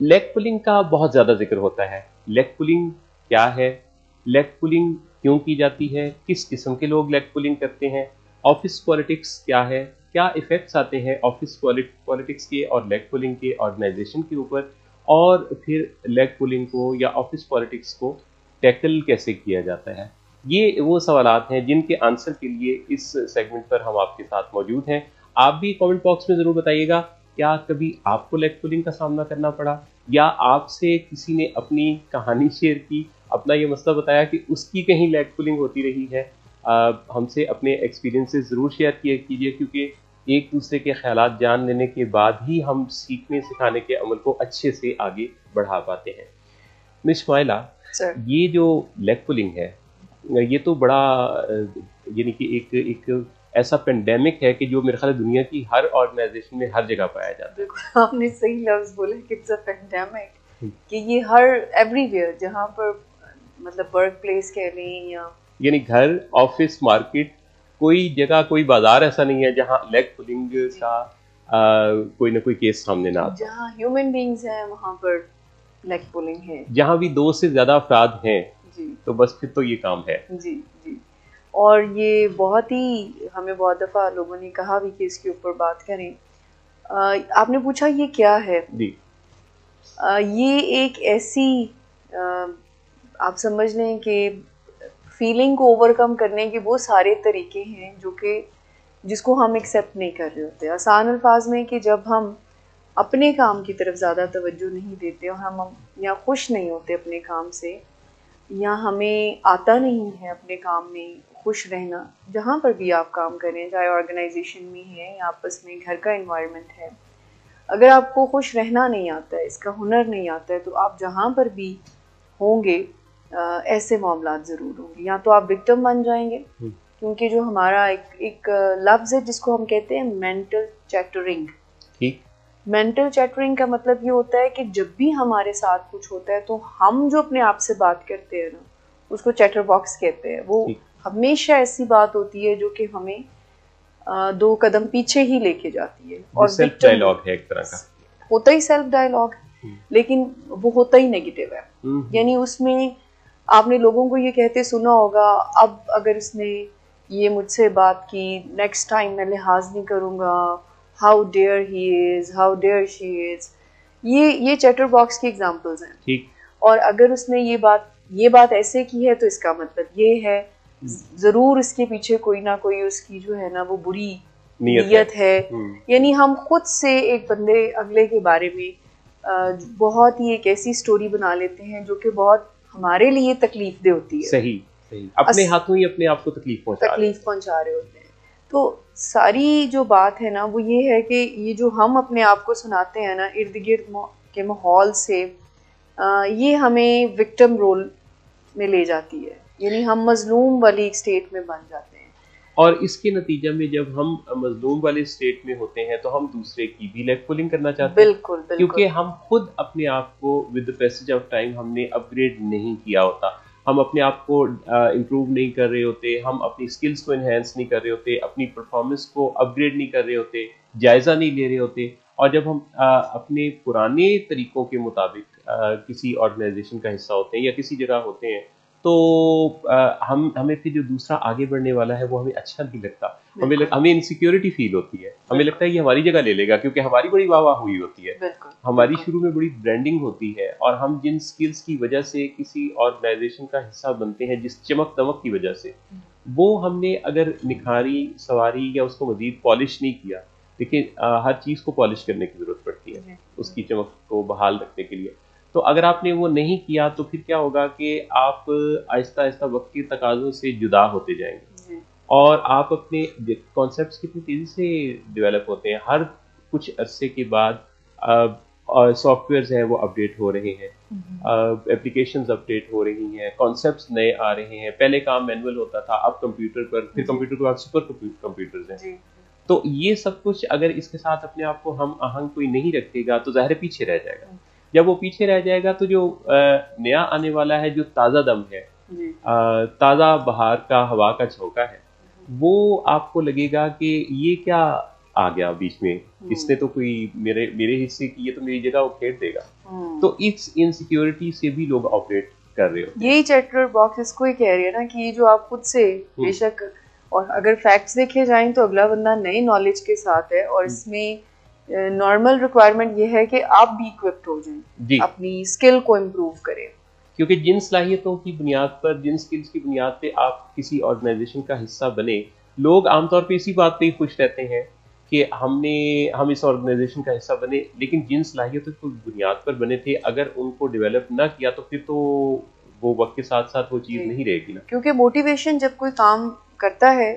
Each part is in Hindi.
लेग पुलिंग का बहुत ज़्यादा जिक्र होता है। लेग पुलिंग क्या है? लेग पुलिंग क्यों की जाती है? किस किस्म के लोग लेग पुलिंग करते हैं? ऑफिस पॉलिटिक्स क्या है? क्या इफ़ेक्ट्स आते हैं ऑफिस पॉलिटिक्स के और लेग पुलिंग के ऑर्गेनाइजेशन के ऊपर? और फिर लेग पुलिंग को या ऑफिस पॉलिटिक्स को टैकल कैसे किया जाता है? ये वो सवालात हैं जिनके आंसर के लिए इस सेगमेंट पर हम आपके साथ मौजूद हैं। आप भी कमेंट बॉक्स में ज़रूर बताइएगा, क्या कभी आपको लेग पुलिंग का सामना करना पड़ा, या आपसे किसी ने अपनी कहानी शेयर की, अपना ये मसला बताया कि उसकी कहीं लेग पुलिंग होती रही है। हमसे अपने एक्सपीरियंसेस ज़रूर शेयर किया कीजिए, क्योंकि एक दूसरे के ख्यालात जान लेने के बाद ही हम सीखने सिखाने के अमल को अच्छे से आगे बढ़ा पाते हैं। मिस माइला, सर ये जो लेग पुलिंग है, ये तो बड़ा यानी कि एक ऐसा पेंडेमिक है कि जो मेरे ख्याल है दुनिया की हर ऑर्गेनाइजेशन में हर जगह पाया जाता है। बिल्कुल आपने सही लफ्ज बोला कि इट्स अ पेंडेमिक, कि ये हर एवरीवेयर जहाँ पर मतलब वर्क प्लेस कह लें या यानी घर, ऑफिस, मार्केट, कोई जगह, कोई बाजार ऐसा नहीं है जहाँ लेग पुलिंग का कोई ना कोई केस सामने ना आता हो। जहाँ ह्यूमन बींग्स हैं वहाँ पर लेग पुलिंग है। जहाँ भी दो से ज्यादा अफराद हैं, जी तो बस फिर तो ये काम है। जी जी। और ये बहुत ही हमें बहुत दफ़ा लोगों ने कहा भी कि इसके ऊपर बात करें। आपने पूछा ये क्या है? जी ये एक ऐसी आप समझ लें कि फीलिंग को ओवरकम करने के वो सारे तरीके हैं जो कि जिसको हम एक्सेप्ट नहीं कर रहे होते। आसान अल्फाज में कि जब हम अपने काम की तरफ ज़्यादा तवज्जो नहीं देते और हम या खुश नहीं होते अपने काम से, या हमें आता नहीं है अपने काम में खुश रहना, जहाँ पर भी आप काम करें, चाहे ऑर्गेनाइजेशन में है या आपस में घर का एनवायरनमेंट है, अगर आपको खुश रहना नहीं आता है, इसका हुनर नहीं आता है, तो आप जहाँ पर भी होंगे ऐसे मामलात ज़रूर होंगे। या तो आप विक्टिम बन जाएंगे, क्योंकि जो हमारा एक लफ्ज़ है जिसको हम कहते हैं मेंटल चैटरिंग। ठीक। मेंटल चैटरिंग का मतलब ये होता है कि जब भी हमारे साथ कुछ होता है तो हम जो अपने आप से बात करते हैं ना, उसको चैटर बॉक्स कहते हैं। वो हमेशा ऐसी बात होती है जो कि हमें दो कदम पीछे ही लेके जाती है। और सेल्फ डायलॉग है एक तरह का। होता ही सेल्फ डायलॉग, लेकिन वो होता ही नेगेटिव है। यानी उसमें आपने लोगों को ये कहते सुना होगा, अब अगर इसने ये मुझसे बात की, नेक्स्ट टाइम मैं लिहाज नहीं करूँगा, how dare he is, how dare she is. ये चैटर बॉक्स की एग्जांपल्स हैं। ठीक। और अगर उसने ये बात ऐसे की है तो इसका मतलब ये है, ज़रूर इसके पीछे कोई ना कोई उसकी जो है ना वो बुरी नियत है। यानी हम खुद से एक बंदे अगले के बारे में बहुत ही एक ऐसी स्टोरी बना लेते हैं जो कि बहुत हमारे लिए तकलीफ दे होती है। सही सही, अपने हाथों ही अपने आप को तकलीफ पहुंचा रहे होते हैं। तो सारी जो बात है ना वो ये है कि ये जो हम अपने आप को सुनाते हैं ना इर्द गिर्द के माहौल से, ये हमें विक्टिम रोल में ले जाती है। यानी हम मजलूम वाली एक स्टेट में बन जाते हैं। और इसके नतीजे में जब हम मजलूम वाले स्टेट में होते हैं तो हम दूसरे की भी लेग पुलिंग करना चाहते हैं। बिल्कुल बिल्कुल। क्योंकि हम खुद अपने आप को with the passage of time हमने अपग्रेड नहीं किया होता, हम अपने आप को इम्प्रूव नहीं कर रहे होते, हम अपनी स्किल्स को इन्हेंस नहीं कर रहे होते, अपनी परफॉर्मेंस को अपग्रेड नहीं कर रहे होते, जायज़ा नहीं ले रहे होते। और जब हम अपने पुराने तरीक़ों के मुताबिक किसी ऑर्गेनाइजेशन का हिस्सा होते हैं या किसी जगह होते हैं, तो हमें फिर जो दूसरा आगे बढ़ने वाला है वो हमें अच्छा नहीं लगता। हमें इनसिक्योरिटी फील होती है, हमें लगता है ये हमारी जगह ले लेगा, क्योंकि हमारी बड़ी वाह वाह हुई होती है, हमारी शुरू में बड़ी ब्रांडिंग होती है, और हम जिन स्किल्स की वजह से किसी ऑर्गेनाइजेशन का हिस्सा बनते हैं, जिस चमक दमक की वजह से, वो हमने अगर निखारी, सवारी या उसको मजीद पॉलिश नहीं किया। देखिए, हर चीज़ को पॉलिश करने की ज़रूरत पड़ती है उसकी चमक को बहाल रखने के लिए। तो अगर आपने वो नहीं किया तो फिर क्या होगा कि आप आहिस्ता आहिस्ता वक्त के तकाज़ों से जुदा होते जाएंगे, और आप अपने कॉन्सेप्ट्स कितनी तेज़ी से डेवलप होते हैं। हर कुछ अरसे के बाद सॉफ्टवेयर्स हैं वो अपडेट हो रहे हैं, एप्लीकेशंस अपडेट हो रही हैं, कॉन्सेप्ट्स नए आ रहे हैं। पहले काम मैनुअल होता था, अब कंप्यूटर पर, फिर कंप्यूटर के बाद सुपर कंप्यूटर्स हैं। तो ये सब कुछ अगर इसके साथ अपने आप को हम आहंग कोई नहीं रखेगा तो ज़ाहिर पीछे रह जाएगा। जब वो पीछे रह जाएगा तो जो नया आने वाला है, जो ताज़ा दम है, ताज़ा बहार का हवा का झोंका है, वो आपको लगेगा कि ये क्या आ गया बीच में, इसने तो कोई मेरे मेरे हिस्से की, ये तो मेरी जगह वो खेड़ देगा। तो इस इनसिक्योरिटी से भी लोग ऑपरेट कर रहे होते हैं। यही चैटर बॉक्स इसको ही कह रही है ना कि जो आप खुद से बेशक, और अगर फैक्ट्स देखे जाएं तो अगला बंदा नई नॉलेज के साथ है, और इसमें नॉर्मल रिक्वायरमेंट ये है कि आप भी इक्विप्ड हो जाएं, अपनी स्किल को इम्प्रूव करें। क्योंकि जिन सलाहियतों की बुनियाद पर, जिन स्किल्स की बुनियाद पे आप किसी ऑर्गेनाइजेशन का हिस्सा बने, लोग आमतौर पे इसी बात पे ही खुश रहते हैं कि हम इस ऑर्गेनाइजेशन का हिस्सा बने, लेकिन जिन सलाहियतों की बुनियाद पर बने थे अगर उनको डेवलप ना किया तो फिर तो वो वक्त के साथ साथ वो चीज़ नहीं रहेगी ना। क्योंकि मोटिवेशन जब कोई काम करता है,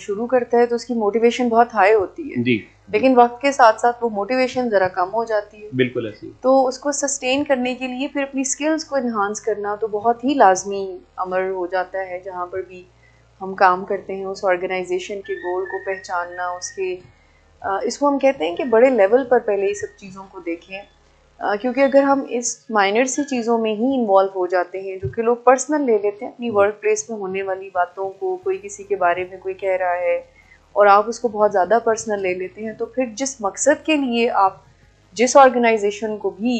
शुरू करता है, तो उसकी मोटिवेशन बहुत हाई होती है जी, लेकिन वक्त के साथ साथ वो मोटिवेशन ज़रा कम हो जाती है। बिल्कुल ऐसी। तो उसको सस्टेन करने के लिए फिर अपनी स्किल्स को इन्हांस करना तो बहुत ही लाजमी अमर हो जाता है। जहाँ पर भी हम काम करते हैं उस ऑर्गेनाइजेशन के गोल को पहचानना, उसके इसको हम कहते हैं कि बड़े लेवल पर पहले ये सब चीज़ों को देखें, क्योंकि अगर हम इस माइनर सी चीज़ों में ही इन्वॉल्व हो जाते हैं जो कि लोग पर्सनल ले लेते हैं, अपनी वर्क प्लेस में होने वाली बातों को, कोई किसी के बारे में कोई कह रहा है और आप उसको बहुत ज़्यादा पर्सनल ले लेते हैं, तो फिर जिस मकसद के लिए आप जिस ऑर्गेनाइजेशन को भी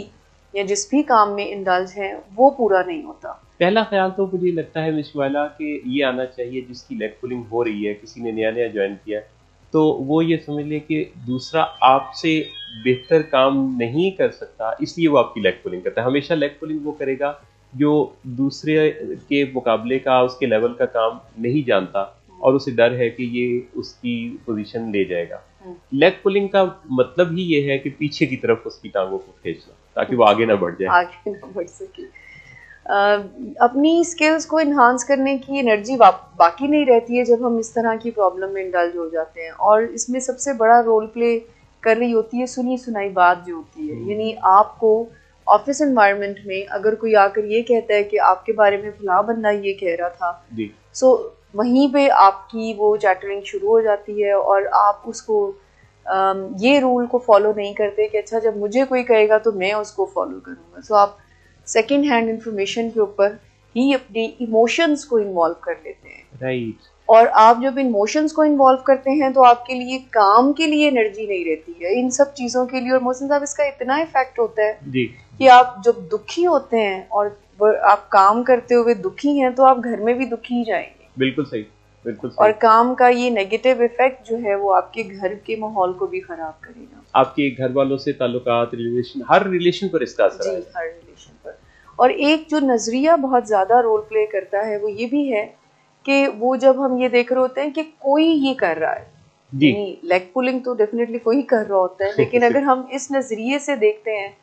या जिस भी काम में इंडल्ज हैं वो पूरा नहीं होता। पहला ख्याल तो मुझे लगता है मिस वाला कि ये आना चाहिए, जिसकी लेग पुलिंग हो रही है, किसी ने नया नया ज्वाइन किया है, तो वो ये समझ ले कि दूसरा आपसे बेहतर काम नहीं कर सकता, इसलिए वो आपकी लेग पुलिंग करता है। हमेशा लेग पुलिंग वो करेगा जो दूसरे के मुकाबले का, उसके लेवल का काम नहीं जानता और उसे डर है कि ये उसकी पोजीशन ले जाएगा। लेग पुलिंग का मतलब ही ये है कि पीछे की तरफ उसकी टांगों को खींचना ताकि वो आगे ना बढ़ जाए, आगे ना बढ़ सके। अपनी स्किल्स को इन्हांस करने की एनर्जी बाकी नहीं रहती है जब हम इस तरह की प्रॉब्लम में इंडल्ज हो जाते हैं, और इसमें सबसे बड़ा रोल प्ले कर रही होती है सुनी सुनाई बात जो होती है। यानी आपको ऑफिस एनवायरनमेंट में अगर कोई आकर ये कहता है कि आपके बारे में फलां बंदा ये कह रहा था, सो वहीं पे आपकी वो चैटरिंग शुरू हो जाती है और आप उसको ये रूल को फॉलो नहीं करते कि अच्छा जब मुझे कोई कहेगा तो मैं उसको फॉलो करूँगा। सो आप सेकेंड हैंड इंफॉर्मेशन के ऊपर ही अपने इमोशंस को इन्वॉल्व कर लेते हैं। राइट। और आप जब इमोशंस को इन्वॉल्व करते हैं तो आपके लिए काम के लिए एनर्जी नहीं रहती है इन सब चीज़ों के लिए। और मोहसिन साहब, इसका इतना इफेक्ट होता है जी कि आप जब दुखी होते हैं और आप काम करते हुए दुखी हैं तो आप घर में भी दुखी ही जाएंगे। बिल्कुल सही, बिल्कुल सही। और काम का ये नेगेटिव इफेक्ट जो है वो आपके घर के माहौल को भी खराब करेगा, आपके घर वालों से ताल्लुकात, रिलेशन, हर रिलेशन पर इसका असर है। हर रिलेशन पर। और एक जो नजरिया बहुत ज्यादा रोल प्ले करता है वो ये भी है कि वो जब हम ये देख रहे होते हैं कि कोई ये कर रहा है, लेग पुलिंग तो डेफिनेटली कोई कर रहा होता है, लेकिन अगर हम इस नजरिए से देखते हैं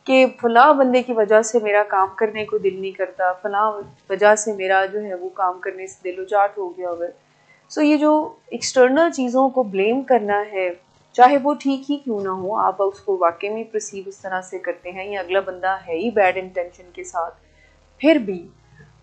कि फलां बंदे की वजह से मेरा काम करने को दिल नहीं करता, फलां वजह से मेरा जो है वो काम करने से दिलोचाट हो गया हुआ है। सो ये जो एक्सटर्नल चीज़ों को ब्लेम करना है, चाहे वो ठीक ही क्यों ना हो, आप उसको वाकई में परसीव इस तरह से करते हैं या अगला बंदा है ही बैड इंटेंशन के साथ, फिर भी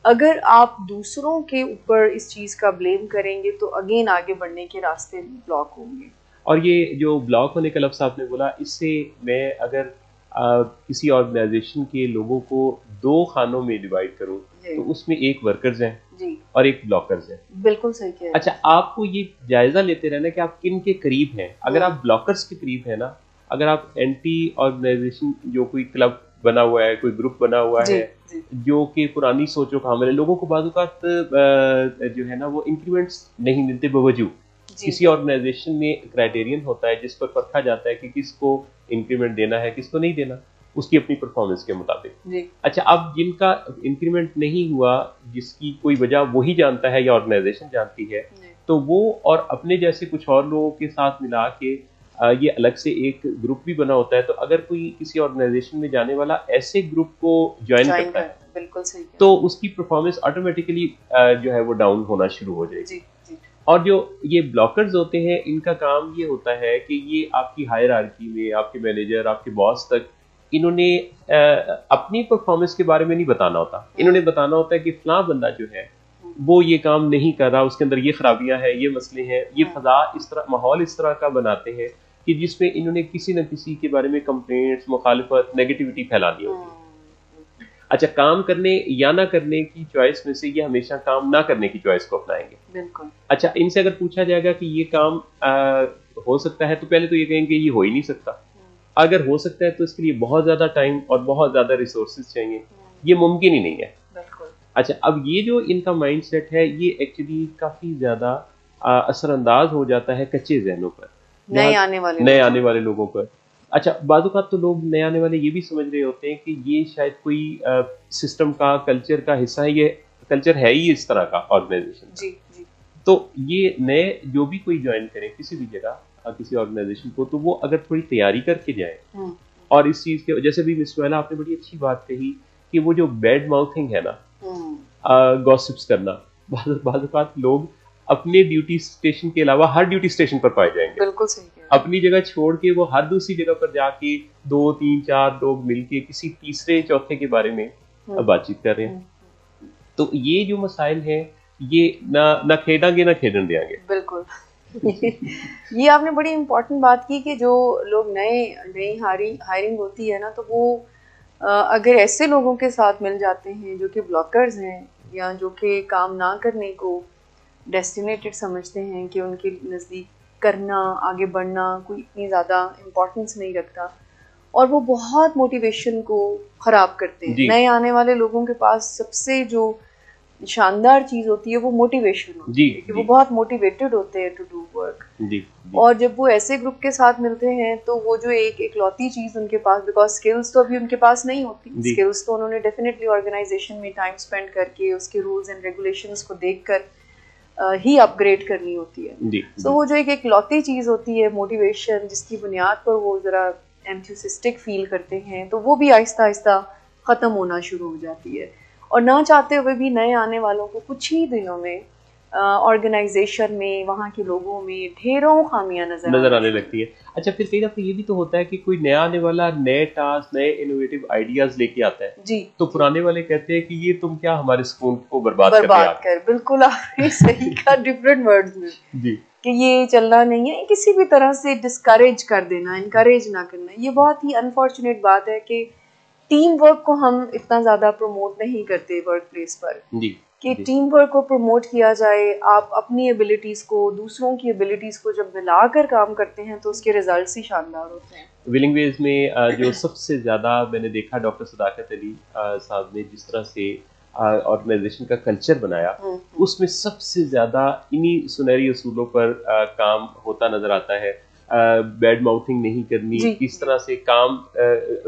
अगर आप दूसरों के ऊपर इस चीज़ का ब्लेम करेंगे तो अगेन आगे बढ़ने के रास्ते ब्लॉक होंगे। और ये जो ब्लॉक होने का लफ्ज़ आपने बोला, इससे मैं अगर किसी ऑर्गेनाइजेशन के लोगों को दो खानों में डिवाइड करूं तो उसमें एक वर्कर्स हैं जी और एक ब्लॉकर्स हैं। बिल्कुल सही कह रहे हैं। अच्छा, आपको ये जायजा लेते रहना कि आप किन के करीब हैं। अगर आप ब्लॉकर्स के करीब हैं ना, अगर आप एंटी ऑर्गेनाइजेशन, जो कोई क्लब बना हुआ है, कोई ग्रुप बना हुआ है जो कि पुरानी सोचों का हामिल है, लोगों को बाज़-औक़ात जो है ना वो इंक्रीमेंट्स नहीं मिलते बवजूद किसी ऑर्गेनाइजेशन में क्राइटेरियन होता है जिस पर परखा जाता है कि किसको इंक्रीमेंट देना है, किसको नहीं देना, उसकी अपनी परफॉर्मेंस के मुताबिक। अच्छा, अब जिनका इंक्रीमेंट नहीं हुआ, जिसकी कोई वजह वही जानता है या ऑर्गेनाइजेशन जानती है, तो वो और अपने जैसे कुछ और लोगों के साथ मिला के ये अलग से एक ग्रुप भी बना होता है। तो अगर कोई किसी ऑर्गेनाइजेशन में जाने वाला ऐसे ग्रुप को ज्वाइन करता है, बिल्कुल सही, तो उसकी परफॉर्मेंस ऑटोमेटिकली जो है वो डाउन होना शुरू हो जाएगी। और जो ये ब्लॉकर्स होते हैं, इनका काम ये होता है कि ये आपकी हायरार्की में, आपके मैनेजर, आपके बॉस तक, इन्होंने अपनी परफॉर्मेंस के बारे में नहीं बताना होता। इन्होंने बताना होता है कि फलां बंदा जो है वो ये काम नहीं कर रहा, उसके अंदर ये खराबियां हैं, ये मसले हैं, ये फजा इस तरह, माहौल इस तरह का बनाते हैं कि जिसमें इन्होंने किसी न किसी के बारे में कंप्लेंट्स, मुखालिफत, नेगेटिविटी फैलानी होती है। अच्छा, काम करने या ना करने की चॉइस में से ये हमेशा काम ना करने की चॉइस को अपनाएंगे। बिल्कुल। अच्छा, इनसे अगर पूछा जाएगा कि ये काम हो सकता है, तो पहले तो ये कहेंगे ये हो ही नहीं सकता। अगर हो सकता है तो इसके लिए बहुत ज़्यादा टाइम और बहुत ज़्यादा रिसोर्सेज चाहिए, ये मुमकिन ही नहीं है। बिल्कुल। अच्छा, अब ये जो इनका माइंडसेट है ये एक्चुअली काफ़ी ज़्यादा असरअंदाज हो जाता है कच्चे जहनों पर, नए आने वाले नए लोग। आने वाले लोगों पर। अच्छा, बाज़-औक़ात तो लोग नए आने वाले ये भी समझ रहे होते हैं कि ये शायद कोई सिस्टम का, कल्चर का हिस्सा है, ये कल्चर है ही इस तरह का ऑर्गेनाइजेशन का। जी जी। तो ये नए जो भी कोई ज्वाइन करे किसी भी जगह, किसी ऑर्गेनाइजेशन को, तो वो अगर थोड़ी तैयारी करके जाए, और इस चीज़ के जैसे भी मिस सुहैला आपने बड़ी अच्छी बात कही कि वो जो बैड माउथिंग है ना, गॉसिप्स करना, बाज़-औक़ात लोग अपने ड्यूटी स्टेशन के अलावा हर ड्यूटी स्टेशन पर पाए जाएंगे। बिल्कुल सही कह रहे हैं। अपनी जगह छोड़ के वो हर दूसरी जगह पर जाके 2, 3, 4 लोग मिलके किसी तीसरे चौथे के बारे में बातचीत कर रहे हैं। तो ये जो मसाइल हैं, ये ना खेडांगे ना खेडन देंगे। बिल्कुल। ये आपने बड़ी इम्पोर्टेंट बात की कि जो लोग नई हायरिंग होती है ना, तो वो अगर ऐसे लोगों के साथ मिल जाते हैं जो कि ब्लॉकर्स हैं या जो कि काम ना करने को डेस्टिनेटेड समझते हैं, कि उनके नज़दीक करना, आगे बढ़ना कोई इतनी ज़्यादा इम्पोर्टेंस नहीं रखता, और वो बहुत मोटिवेशन को ख़राब करते हैं। नए आने वाले लोगों के पास सबसे जो शानदार चीज़ होती है वो मोटिवेशन होती है, कि वो बहुत मोटिवेटेड होते हैं टू डू वर्क। और जब वो ऐसे ग्रुप के साथ मिलते हैं तो वो जो एक इकलौती चीज़ उनके पास, बिकॉज स्किल्स तो अभी उनके पास नहीं होती, स्किल्स तो उन्होंने डेफिनेटली ऑर्गेनाइजेशन में टाइम स्पेंड करके उसके रूल्स एंड रेगुलेशंस को देखकर ही अपग्रेड करनी होती है। तो वो जो एक इकलौती चीज़ होती है मोटिवेशन, जिसकी बुनियाद पर वो ज़रा एंथुसिस्टिक फील करते हैं, तो वो भी आहिस्ता आहिस्ता ख़त्म होना शुरू हो जाती है। और ना चाहते हुए भी नए आने वालों को कुछ ही दिनों में ऑर्गेनाइजेशन में, वहाँ के लोगों में ढेरों खामियां नजर आने लगती है। अच्छा, फिर कई दफे ये भी तो होता है कि कोई नया आने वाला नए टास्क, नए इनोवेटिव आइडियाज लेके आता है जी, तो पुराने वाले कहते हैं कि ये तुम क्या हमारे सुकून को बर्बाद कर। बिल्कुल आपने सही कहा, डिफरेंट वर्ड्स में जी, कि ये चलना नहीं है, किसी भी तरह से डिस्करेज कर देना, इनकरेज ना करना। ये बहुत ही अनफॉर्चुनेट बात है कि टीम वर्क को हम इतना ज़्यादा प्रमोट नहीं करते वर्क प्लेस पर, कि टीम वर्क को प्रमोट किया जाए। आप अपनी एबिलिटीज़ को दूसरों की एबिलिटीज़ को जब मिलाकर काम करते हैं तो उसके रिजल्ट्स ही शानदार होते हैं। विलिंग वेज में जो सबसे ज़्यादा मैंने देखा, डॉक्टर सदाकत अली साहब ने जिस तरह से ऑर्गेनाइजेशन का कल्चर बनाया, उसमें सबसे ज़्यादा इन्हीं सुनहरी असूलों पर काम होता नज़र आता है। बैड माउथिंग नहीं करनी, किस तरह से काम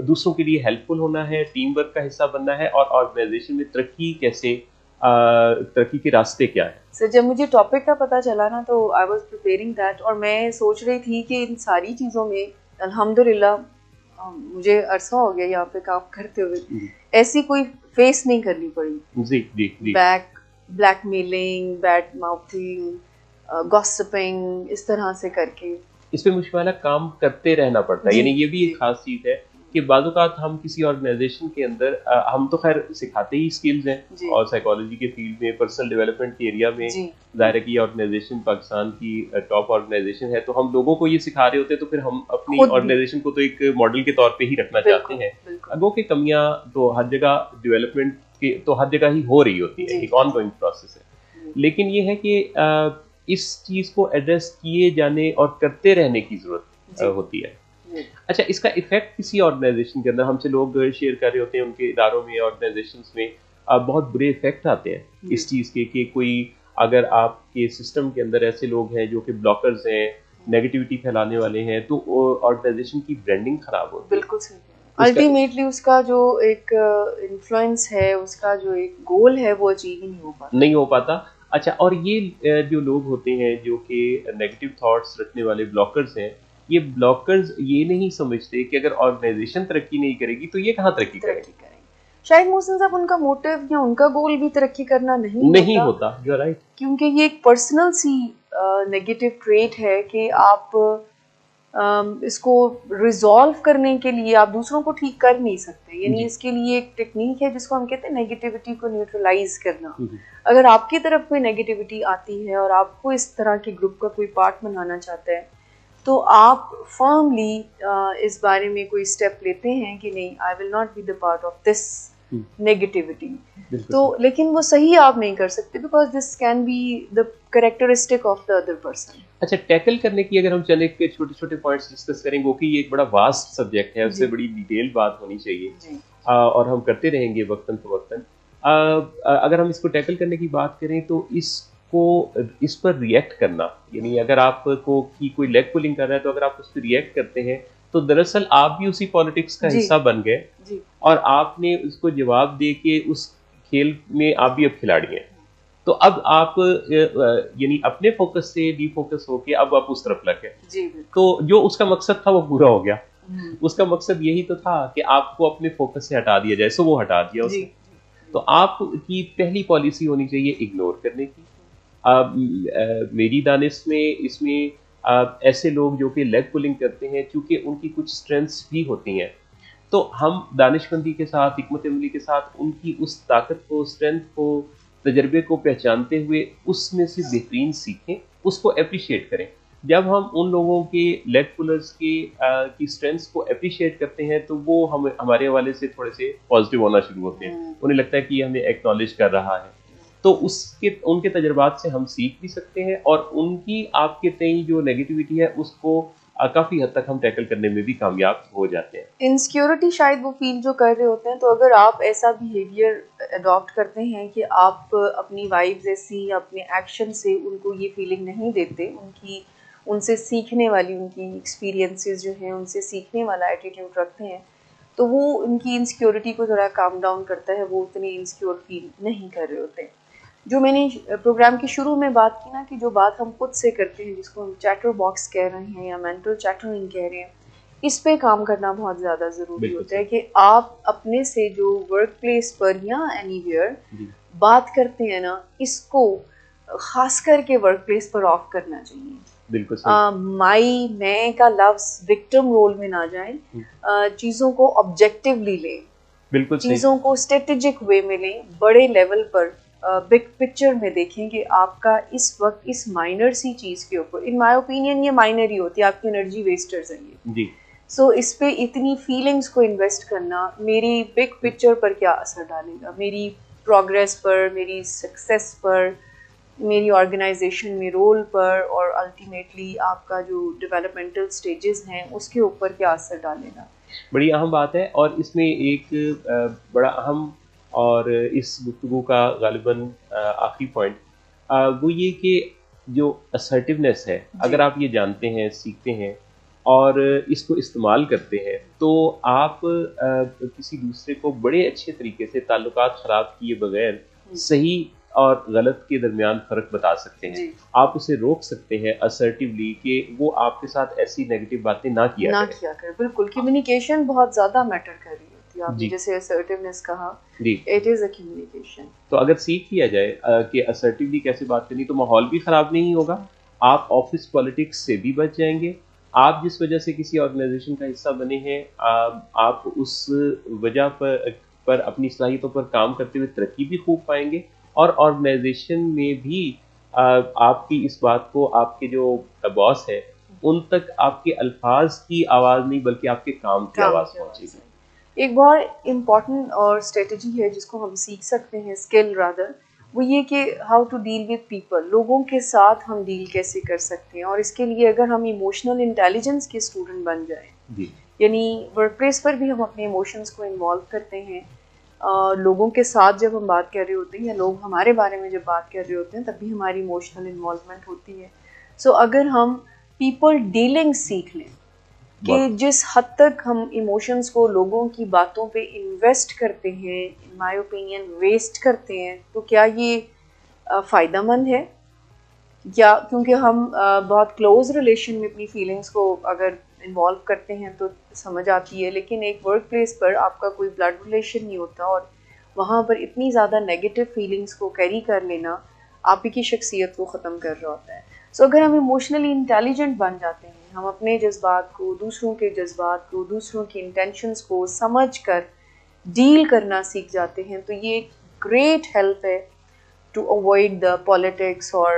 दूसरों के लिए हेल्पफुल होना है, टीम वर्क का हिस्सा बनना है, और ऑर्गेनाइजेशन में तरक्की कैसे, तरक्की के रास्ते क्या है। सर, जब मुझे टॉपिक का पता चला ना, तो आई वाज प्रिपेयरिंग दैट, और मैं सोच रही थी कि इन सारी चीज़ों में अल्हम्दुलिल्लाह मुझे अरसा हो गया यहाँ पे काम करते हुए, ऐसी कोई फेस नहीं करनी पड़ी। जी जी जी। ब्लैकमेलिंग, बैड माउथिंग, गॉसिपिंग, इस तरह से करके इस पे मुश्किल काम करते रहना पड़ता है। यानी ये भी एक खास चीज़ है कि बाज़-औक़ात हम किसी ऑर्गेनाइजेशन के अंदर हम तो खैर सिखाते ही स्किल्स हैं, और साइकोलॉजी के फील्ड में, पर्सनल डेवलपमेंट के एरिया में ज़ाहिर है कि ऑर्गेनाइजेशन पाकिस्तान की टॉप ऑर्गेनाइजेशन है, तो हम लोगों को ये सिखा रहे होते हैं, तो फिर हम अपनी ऑर्गेनाइजेशन को तो एक मॉडल के तौर पे ही रखना चाहते हैं। अगो की कमियाँ तो हर जगह, डेवलपमेंट की तो हर जगह ही हो रही होती है, एक ऑन गोइंग प्रोसेस है। लेकिन ये है कि इस चीज़ को एड्रेस किए जाने और करते रहने की ज़रूरत होती है। अच्छा, इसका इफेक्ट किसी ऑर्गेनाइजेशन के अंदर, हमसे लोग शेयर कर रहे होते हैं उनके इदारों में, ऑर्गेनाइजेशंस में बहुत बुरे इफेक्ट आते हैं इस चीज़ के, कि कोई अगर आपके सिस्टम के अंदर ऐसे लोग हैं जो कि ब्लॉकर्स हैं, नेगेटिविटी फैलाने वाले हैं, तो ऑर्गेनाइजेशन की ब्रांडिंग खराब होती है। बिल्कुल सही। अल्टीमेटली उसका जो एक इन्फ्लुएंस है, उसका जो एक गोल है, वो अचीव ही नहीं हो पाता। अच्छा, और ये जो लोग होते हैं जो कि नेगेटिव थॉट्स रखने वाले ब्लॉकर्स हैं, ये ब्लॉकर्स ये नहीं समझते कि अगर ऑर्गेनाइजेशन तरक्की नहीं करेगी तो ये कहाँ तरक्की करेगी। शायद मोहसिन साहब, उनका मोटिव या उनका गोल भी तरक्की करना नहीं होता। You are right. क्योंकि ये एक पर्सनल सी नेगेटिव ट्रेट है कि आप इसको रिजॉल्व करने के लिए आप दूसरों को ठीक कर नहीं सकते। यानी इसके लिए एक टेक्निक है जिसको हम कहते हैं नेगेटिविटी को न्यूट्रलाइज करना। अगर आपकी तरफ कोई नेगेटिविटी आती है और आपको इस तरह के ग्रुप का कोई पार्ट बनाना चाहता है, तो आप फर्मली इस बारे में कोई स्टेप लेते हैं कि नहीं, I will not be the part of this negativity. तो लेकिन वो सही आप नहीं कर सकते, because this can be the characteristic of the other person. अच्छा, टैकल करने की अगर हम चले के छोटे छोटे पॉइंट्स डिस्कस करेंगे, वो कि ये एक बड़ा वास्ट सब्जेक्ट है, उससे बड़ी डिटेल बात होनी चाहिए और हम करते रहेंगे वक्तन फवक्तन। अगर हम इसको टैकल करने की बात करें तो इस पर रिएक्ट करना, यानी अगर आपको की कोई लेग पुलिंग कर रहा है तो अगर आप उस पर रिएक्ट करते हैं तो दरअसल आप भी उसी पॉलिटिक्स का हिस्सा बन गए और आपने उसको जवाब दे के उस खेल में आप भी अब खिलाड़ी हैं। तो अब आप यानी अपने फोकस से डिफोकस होके अब आप उस तरफ लगे, तो जो उसका मकसद था वो पूरा हो गया। उसका मकसद यही तो था कि आपको अपने फोकस से हटा दिया जाए, सो वो हटा दिया उसने। तो आपकी पहली पॉलिसी होनी चाहिए इग्नोर करने की। मेरी दानिश में इसमें ऐसे लोग जो कि लेग पुलिंग करते हैं, चूंकि उनकी कुछ स्ट्रेंथ्स भी होती हैं, तो हम दानिशमंदी के साथ, हिकमत अमली के साथ उनकी उस ताकत को, स्ट्रेंथ को, तजर्बे को पहचानते हुए उसमें से बेहतरीन सीखें, उसको अप्रिशिएट करें। जब हम उन लोगों के लेग पुलर्स की स्ट्रेंथ्स को अप्रिशिएट करते हैं तो वो हमारे हवाले से थोड़े से पॉजिटिव होना शुरू होते हैं, उन्हें लगता है कि ये हमें एक्नॉलेज कर रहा है। तो उनके तजर्बात से हम सीख भी सकते हैं और उनकी आपके तई जो नेगेटिविटी है उसको काफ़ी हद तक हम टैकल करने में भी कामयाब हो जाते हैं। इनसिक्योरिटी शायद वो फील जो कर रहे होते हैं, तो अगर आप ऐसा बिहेवियर अडॉप्ट करते हैं कि आप अपनी वाइब्स ऐसी अपने एक्शन से उनको ये फीलिंग नहीं देते, उनसे सीखने वाली, उनकी एक्सपीरियंसेस जो हैं उनसे सीखने वाला एटीट्यूड रखते हैं, तो वो उनकी इनसिक्योरिटी को थोड़ा काम डाउन करता है, वो उतने इनसिक्योर फील नहीं कर रहे होते हैं। जो मैंने प्रोग्राम के शुरू में बात की ना, कि जो बात हम खुद से करते हैं जिसको हम चैटर बॉक्स कह रहे हैं या मेंटल चैटरिंग कह रहे हैं, इस पे काम करना बहुत ज़्यादा ज़रूरी होता है कि आप अपने से जो वर्क प्लेस पर या एनीवेयर बात करते हैं ना, इसको खास करके वर्क प्लेस पर ऑफ करना चाहिए। बिल्कुल सही। मैं का लफ्ज़ विक्टिम रोल में ना जाए, चीज़ों को ऑब्जेक्टिवली लें, बिल्कुल चीज़ों को स्ट्रेटेजिक वे में लें, बड़े लेवल पर बिग पिक्चर में देखें कि आपका इस वक्त इस माइनर सी चीज़ के ऊपर, इन माय ओपिनियन ये माइनर ही होती है, आपकी एनर्जी वेस्टर्स हैं ये जी। सो इस पे इतनी फीलिंग्स को इन्वेस्ट करना मेरी बिग पिक्चर पर क्या असर डालेगा, मेरी प्रोग्रेस पर, मेरी सक्सेस पर, मेरी ऑर्गेनाइजेशन में रोल पर, और अल्टीमेटली आपका जो डेवलपमेंटल स्टेजेस हैं उसके ऊपर क्या असर डालेगा। बड़ी अहम बात है। और इसमें एक बड़ा अहम और इस गुफ्तगू का गालिबन आखिरी पॉइंट वो ये कि जो असर्टिवनेस है, अगर आप ये जानते हैं, सीखते हैं और इसको इस्तेमाल करते हैं, तो आप किसी दूसरे को बड़े अच्छे तरीके से ताल्लुकात ख़राब किए बगैर सही और गलत के दरमियान फ़र्क बता सकते हैं। आप उसे रोक सकते हैं असर्टिवली कि वो आपके साथ ऐसी नेगेटिव बातें ना किया करे। बिल्कुल, कम्युनिकेशन बहुत ज़्यादा मैटर कर रही होती है। आपने जैसे असर्टिवनेस कहा, इट इज़ अ कम्युनिकेशन। तो अगर सीख लिया जाए कि असर्टिवली कैसे बात करनी, तो माहौल भी ख़राब नहीं होगा, आप ऑफिस पॉलिटिक्स से भी बच जाएंगे। आप जिस वजह से किसी ऑर्गेनाइजेशन का हिस्सा बने हैं, आप उस वजह पर अपनी सलाहियतों पर काम करते हुए तरक्की भी खूब पाएंगे और ऑर्गेनाइजेशन में भी आपकी इस बात को आपके जो बॉस है उन तक आपके अल्फाज की आवाज़ नहीं बल्कि आपके काम की आवाज़ पहुंचेगी। एक बहुत इम्पॉर्टेंट और स्ट्रेटजी है जिसको हम सीख सकते हैं, स्किल रादर, वो ये कि how to deal with people, लोगों के साथ हम डील कैसे कर सकते हैं। और इसके लिए अगर हम इमोशनल इंटेलिजेंस के स्टूडेंट बन जाएं, यानी वर्क प्लेस पर भी हम अपने इमोशंस को इन्वॉल्व करते हैं, लोगों के साथ जब हम बात कर रहे होते हैं या लोग हमारे बारे में जब बात कर रहे होते हैं, तब भी हमारी इमोशनल इन्वॉल्वमेंट होती है। सो अगर हम पीपल डीलिंग सीख लें कि जिस हद तक हम इमोशंस को लोगों की बातों पे इन्वेस्ट करते हैं, इन माय ओपिनियन वेस्ट करते हैं, तो क्या ये फ़ायदेमंद है? या क्योंकि हम बहुत क्लोज रिलेशन में अपनी फीलिंग्स को अगर इन्वॉल्व करते हैं तो समझ आती है, लेकिन एक वर्क प्लेस पर आपका कोई ब्लड रिलेशन नहीं होता और वहाँ पर इतनी ज़्यादा नेगेटिव फीलिंग्स को कैरी कर लेना आप ही की शख्सियत को ख़त्म कर रहा होता है। सो अगर हम इमोशनली इंटेलिजेंट बन जाते हैं, हम अपने जज्बात को, दूसरों के जज्बात को, दूसरों की इंटेंशंस को समझ कर डील करना सीख जाते हैं, तो ये एक ग्रेट हेल्प है to avoid the politics or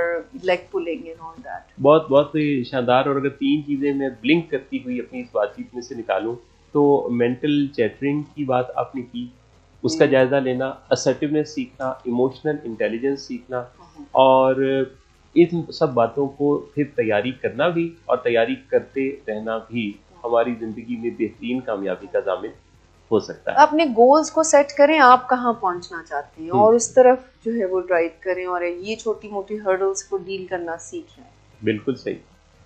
leg pulling and all that। बहुत ही शानदार। और अगर तीन चीज़ें मैं ब्लिंक करती हुई अपनी इस बातचीत में से निकालूं तो मेंटल चैटरिंग की बात आपने की, उसका जायजा लेना, असर्टिवनेस सीखना, इमोशनल इंटेलिजेंस सीखना, और इन सब बातों को फिर तैयारी करना भी और तैयारी करते रहना भी हमारी ज़िंदगी में बेहतरीन कामयाबी का ज़ामिन हो सकता है। अपने गोल्स को सेट करें, आप कहाँ पहुंचना चाहते हैं, और उस तरफ जो है वो ड्राइव करें, और ये छोटी मोटी हर्डल्स को डील करना सीखें। बिल्कुल सही।